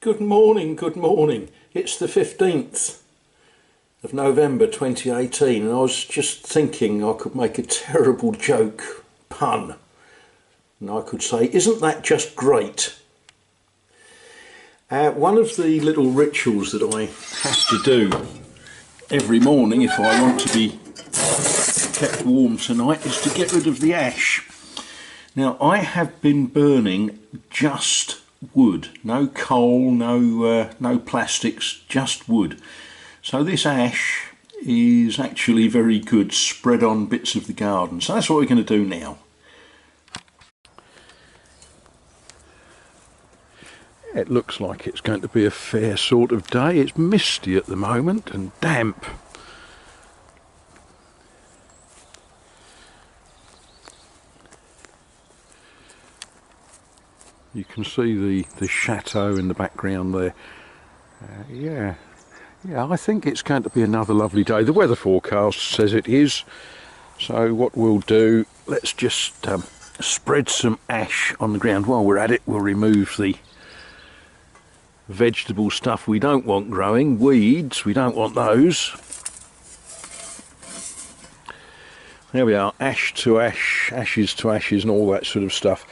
Good morning, good morning. It's the 15th of November 2018 and I was just thinking I could make a terrible joke, pun, and I could say, isn't that just great? One of the little rituals that I have to do every morning if I want to be kept warm tonight is to get rid of the ash. Now I have been burning just wood, no coal, no plastics, just wood. So this ash is actually very good spread on bits of the garden. So that's what we're going to do now. It looks like it's going to be a fair sort of day. It's misty at the moment and damp. You can see the chateau in the background there. Yeah, I think it's going to be another lovely day. The weather forecast says it is. So what we'll do, let's just spread some ash on the ground. While we're at it, we'll remove the vegetable stuff we don't want growing. Weeds, we don't want those. There we are, ash to ash, ashes to ashes and all that sort of stuff.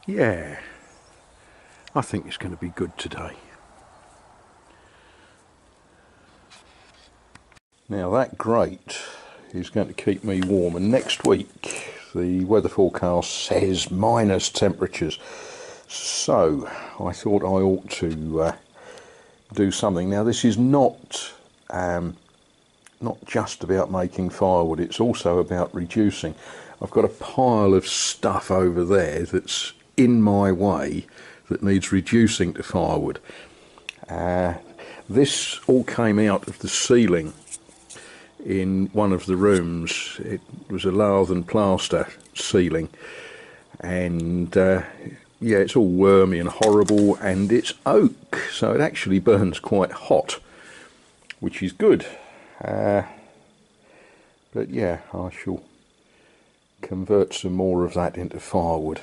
Yeah, I think it's going to be good today. Now that grate is going to keep me warm, and next week the weather forecast says minus temperatures. So I thought I ought to do something. Now this is not just about making firewood, it's also about reducing. I've got a pile of stuff over there that's in my way that needs reducing to firewood. This all came out of the ceiling in one of the rooms. It was a lath and plaster ceiling, and yeah, it's all wormy and horrible, and it's oak, so it actually burns quite hot, which is good. But yeah, I shall convert some more of that into firewood.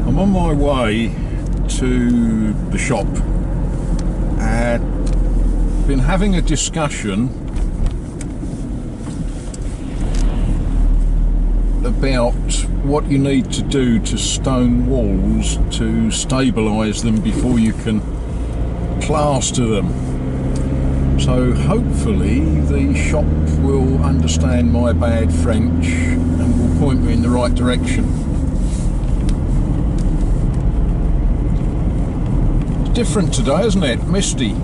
I'm on my way to the shop. Been having a discussion about what you need to do to stone walls to stabilise them before you can plaster them. So hopefully the shop will understand my bad French and will point me in the right direction. It's different today, isn't it? Misty.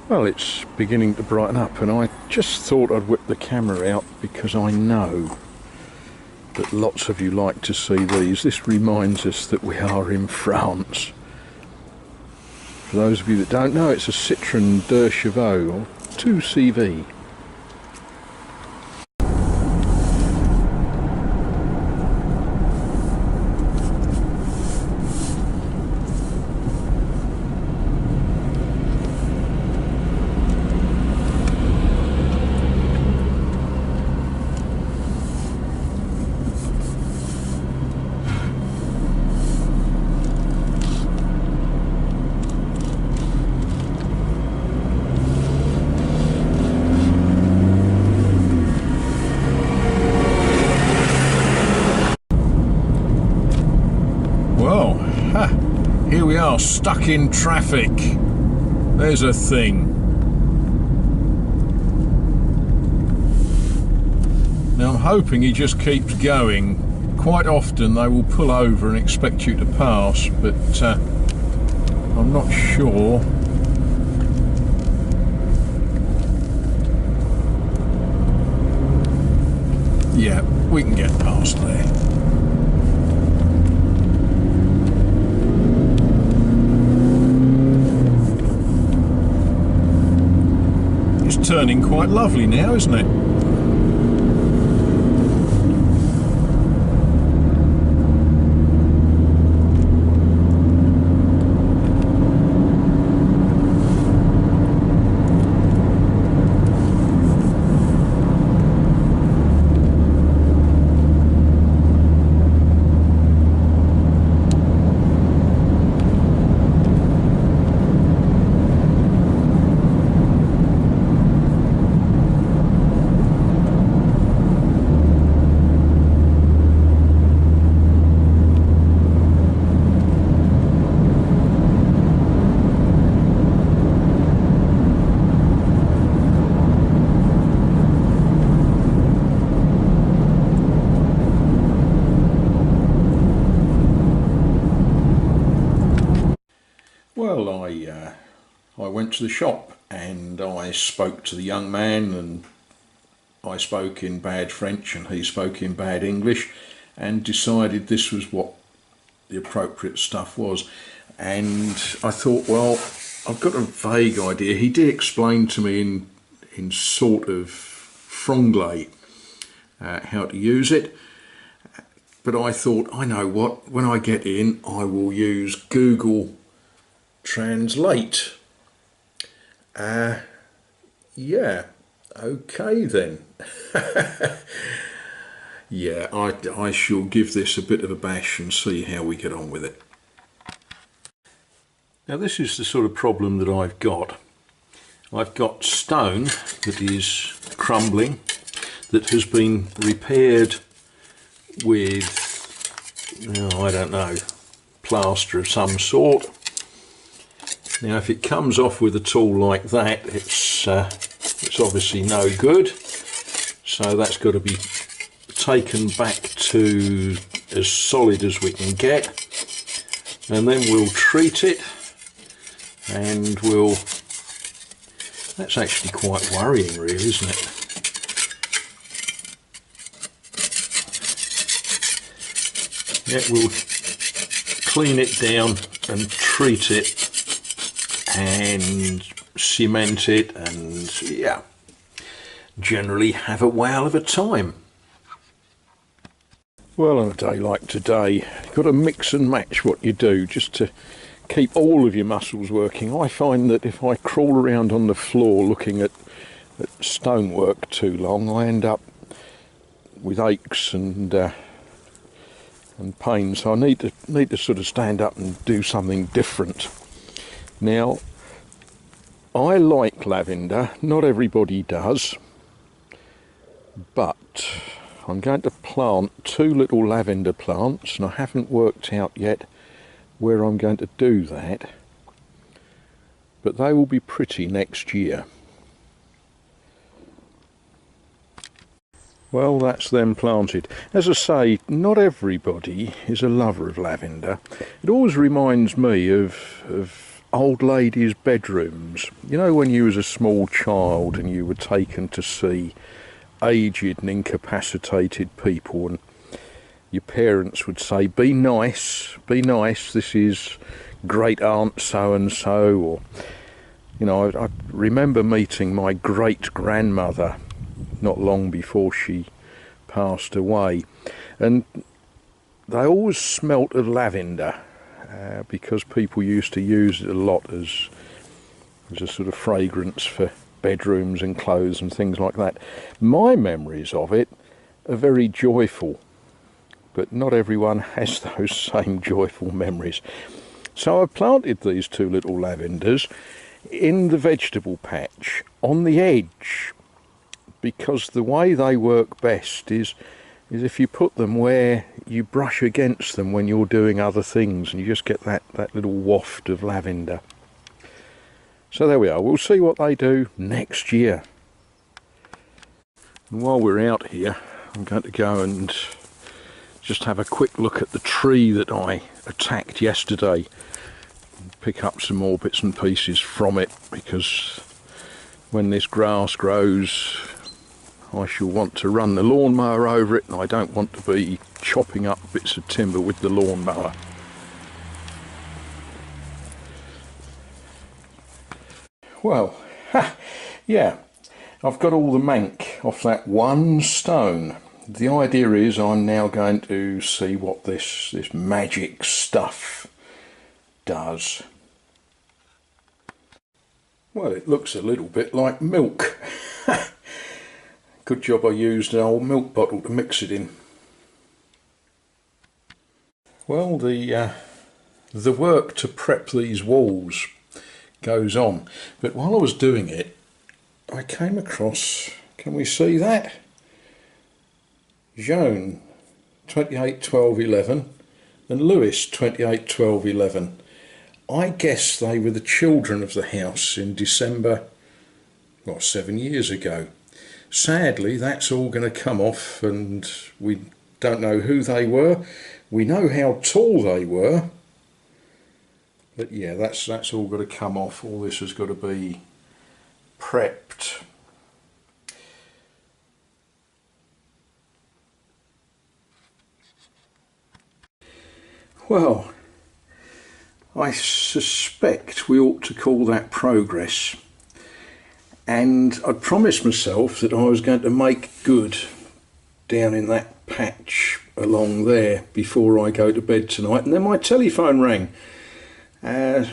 Well, it's beginning to brighten up, and I just thought I'd whip the camera out because I know that lots of you like to see these. This reminds us that we are in France. For those of you that don't know, it's a Citroën 2 Chevaux, or 2CV. Wow, stuck in traffic. There's a thing. Now I'm hoping he just keeps going. Quite often they will pull over and expect you to pass, but I'm not sure. Yeah, we can get past there. It's turning quite lovely now, isn't it? Well, I went to the shop and I spoke to the young man, and I spoke in bad French and he spoke in bad English, and decided this was what the appropriate stuff was. And I thought, well, I've got a vague idea. He did explain to me in sort of franglais how to use it, but I thought, I know what, when I get in I will use Google Translate. Yeah, okay then. Yeah, I shall give this a bit of a bash and see how we get on with it. Now this is the sort of problem that I've got. I've got stone that is crumbling, that has been repaired with, I don't know, plaster of some sort. Now if it comes off with a tool like that, it's obviously no good, so that's got to be taken back to as solid as we can get, and then we'll treat it, and that's actually quite worrying really, isn't it? Yeah, we'll clean it down and treat it and cement it, and yeah, generally have a whale of a time. Well, on a day like today, you've got to mix and match what you do just to keep all of your muscles working. I find that if I crawl around on the floor looking at stonework too long, I end up with aches and pain, so I need to sort of stand up and do something different. Now, I like lavender, not everybody does, but I'm going to plant 2 little lavender plants, and I haven't worked out yet where I'm going to do that, but they will be pretty next year. Well, that's them planted. As I say, not everybody is a lover of lavender. It always reminds me of old ladies' bedrooms. You know, when you was a small child and you were taken to see aged and incapacitated people, and your parents would say, be nice, this is great aunt so and so, or I remember meeting my great grandmother not long before she passed away, and they always smelt of lavender because people used to use it a lot as a sort of fragrance for bedrooms and clothes and things like that. My memories of it are very joyful, but not everyone has those same joyful memories. So I planted these 2 little lavenders in the vegetable patch on the edge, because the way they work best is is if you put them where you brush against them when you're doing other things, and you just get that little waft of lavender. So there we are. We'll see what they do next year. And while we're out here, I'm going to go and just have a quick look at the tree that I attacked yesterday. Pick up some more bits and pieces from it, because when this grass grows I shall want to run the lawnmower over it, and I don't want to be chopping up bits of timber with the lawnmower. Well, yeah, I've got all the mank off that one stone. The idea is I'm now going to see what this magic stuff does. Well, it looks a little bit like milk. Good job I used an old milk bottle to mix it in. Well, the work to prep these walls goes on, but while I was doing it I came across, can we see that? Joan 281211 and Lewis 281211. I guess they were the children of the house in December, what, 7 years ago. Sadly, that's all going to come off, and we don't know who they were. We know how tall they were, but yeah, that's all got to come off. All this has got to be prepped. Well, I suspect we ought to call that progress. And I promised myself that I was going to make good down in that patch along there before I go to bed tonight. And then my telephone rang. I've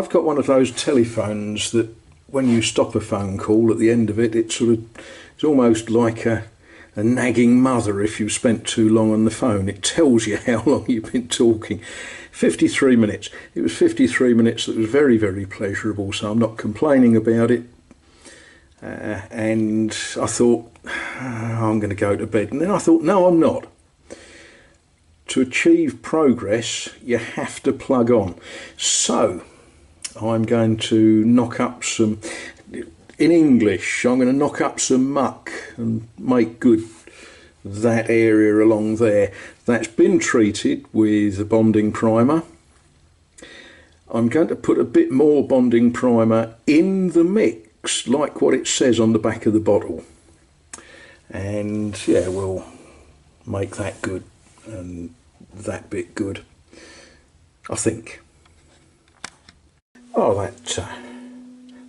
got one of those telephones that when you stop a phone call at the end of it, it's almost like a nagging mother if you've spent too long on the phone. It tells you how long you've been talking. 53 minutes. It was 53 minutes that was very, very pleasurable, so I'm not complaining about it. And I thought, I'm going to go to bed. And then I thought, no, I'm not. To achieve progress, you have to plug on. So I'm going to knock up some, in English, I'm going to knock up some muck and make good that area along there. That's been treated with a bonding primer. I'm going to put a bit more bonding primer in the mix, like what it says on the back of the bottle. And yeah, we'll make that good and that bit good, I think. Oh,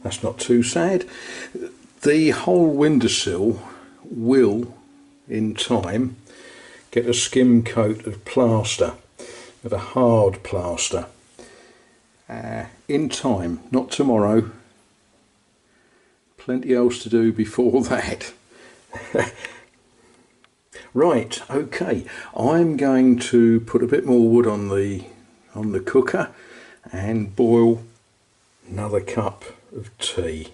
that's not too sad. The whole windowsill will, in time, get a skim coat of plaster, of a hard plaster. In time, not tomorrow. Plenty else to do before that. Right, okay, I'm going to put a bit more wood on the cooker and boil another cup of tea.